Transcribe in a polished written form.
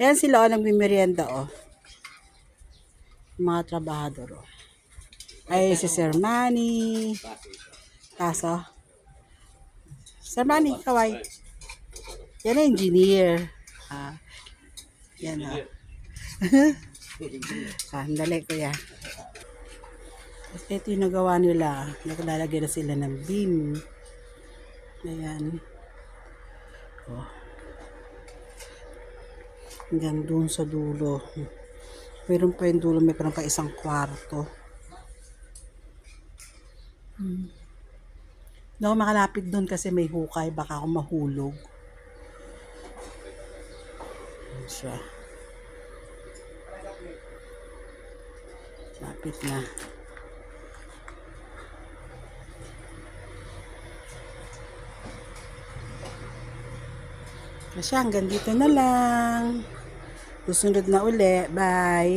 Ayan sila, nagmimerienda, mga trabahador, Ay, si Sir Manny. Kaso, Sir Manny, kaway. Yan na, engineer. Yan o. Dali ko yan. Ito yung nagawa nila. Naglalagay na sila ng beam. Ayan. Hanggang doon sa dulo. Meron pa yung dulo, meron pa isang kwarto. Hindi ako makalapit doon kasi may hukay. Baka ako mahulog. Ayan siya. Lapit na. Kasi hanggang dito na lang. Susunod na uli. Bye!